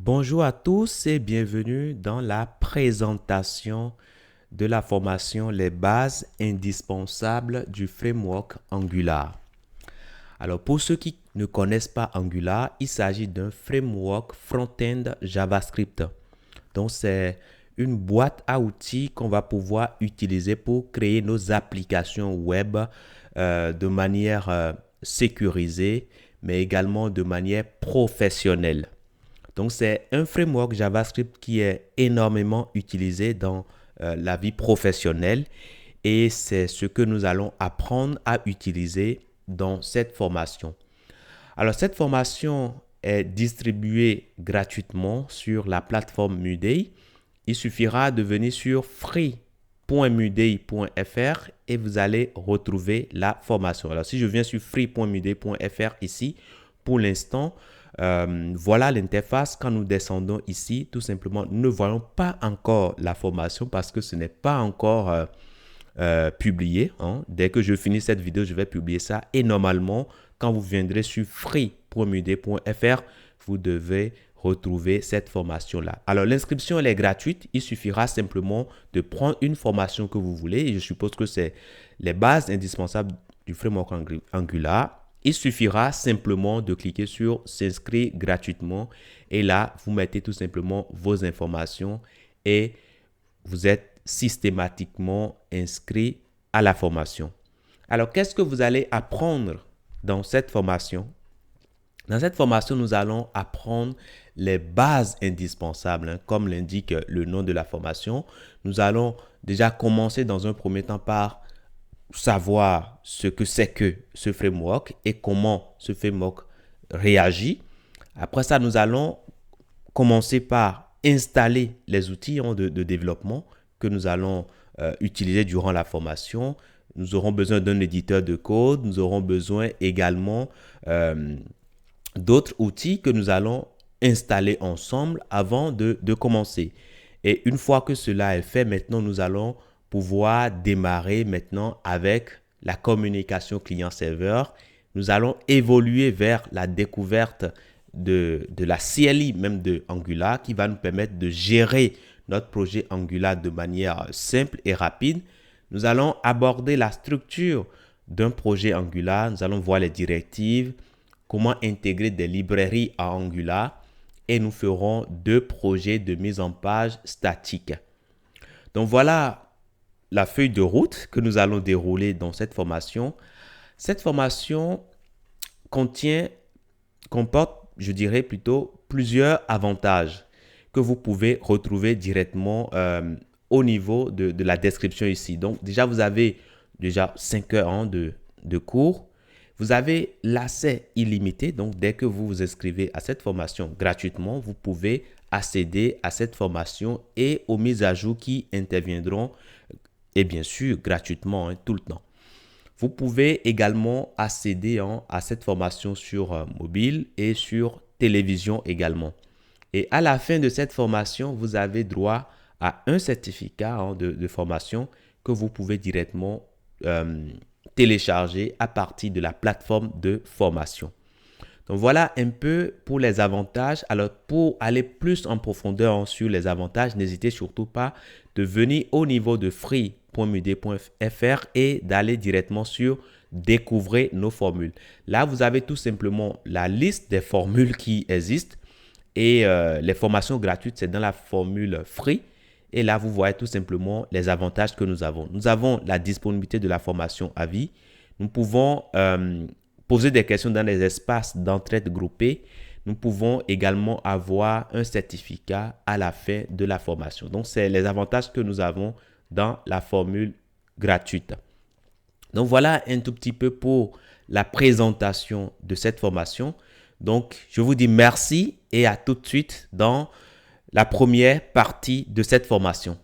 Bonjour à tous et bienvenue dans la présentation de la formation Les bases indispensables du framework Angular. Alors pour ceux qui ne connaissent pas Angular, il s'agit d'un framework front-end JavaScript. Donc c'est une boîte à outils qu'on va pouvoir utiliser pour créer nos applications web de manière sécurisée, mais également de manière professionnelle. Donc, c'est un framework JavaScript qui est énormément utilisé dans la vie professionnelle et c'est ce que nous allons apprendre à utiliser dans cette formation. Alors, cette formation est distribuée gratuitement sur la plateforme Mudei. Il suffira de venir sur free.mudei.fr et vous allez retrouver la formation. Alors, si je viens sur free.mudei.fr ici, pour l'instant, voilà l'interface. Quand nous descendons ici, tout simplement, nous ne voyons pas encore la formation parce que ce n'est pas encore publié. Dès que je finis cette vidéo, je vais publier ça. Et normalement, quand vous viendrez sur free.mudei.fr, vous devez retrouver cette formation-là. Alors, l'inscription, elle est gratuite. Il suffira simplement de prendre une formation que vous voulez. Et je suppose que c'est les bases indispensables du framework Angular. Il suffira simplement de cliquer sur s'inscrire gratuitement et là, vous mettez tout simplement vos informations et vous êtes systématiquement inscrit à la formation. Alors, qu'est-ce que vous allez apprendre dans cette formation? Dans cette formation, nous allons apprendre les bases indispensables, comme l'indique le nom de la formation. Nous allons déjà commencer dans un premier temps par savoir ce que c'est que ce framework et comment ce framework réagit. Après ça, nous allons commencer par installer les outils de développement que nous allons utiliser durant la formation. Nous aurons besoin d'un éditeur de code. Nous aurons besoin également d'autres outils que nous allons installer ensemble avant de commencer. Et une fois que cela est fait, maintenant, nous allons pouvoir démarrer maintenant avec la communication client-serveur. Nous allons évoluer vers la découverte de la CLI, même de Angular, qui va nous permettre de gérer notre projet Angular de manière simple et rapide. Nous allons aborder la structure d'un projet Angular. Nous allons voir les directives, comment intégrer des librairies à Angular et nous ferons 2 projets de mise en page statique. Donc voilà la feuille de route que nous allons dérouler dans cette formation. Cette formation comporte, je dirais plutôt, plusieurs avantages que vous pouvez retrouver directement au niveau de la description ici. Donc déjà, vous avez déjà 5 heures de cours. Vous avez l'accès illimité. Donc dès que vous vous inscrivez à cette formation gratuitement, vous pouvez accéder à cette formation et aux mises à jour qui interviendront et bien sûr gratuitement tout le temps. Vous pouvez également accéder à cette formation sur mobile et sur télévision également. Et à la fin de cette formation, vous avez droit à un certificat de formation que vous pouvez directement télécharger à partir de la plateforme de formation. Donc voilà un peu pour les avantages. Alors pour aller plus en profondeur sur les avantages, n'hésitez surtout pas de venir au niveau de free.mudei.fr et d'aller directement sur découvrir nos formules. Là, vous avez tout simplement la liste des formules qui existent et les formations gratuites, c'est dans la formule free. Et là, vous voyez tout simplement les avantages que nous avons. Nous avons la disponibilité de la formation à vie. Nous pouvons poser des questions dans les espaces d'entraide groupée. Nous pouvons également avoir un certificat à la fin de la formation. Donc, c'est les avantages que nous avons dans la formule gratuite. Donc, voilà un tout petit peu pour la présentation de cette formation. Donc, je vous dis merci et à tout de suite dans la première partie de cette formation.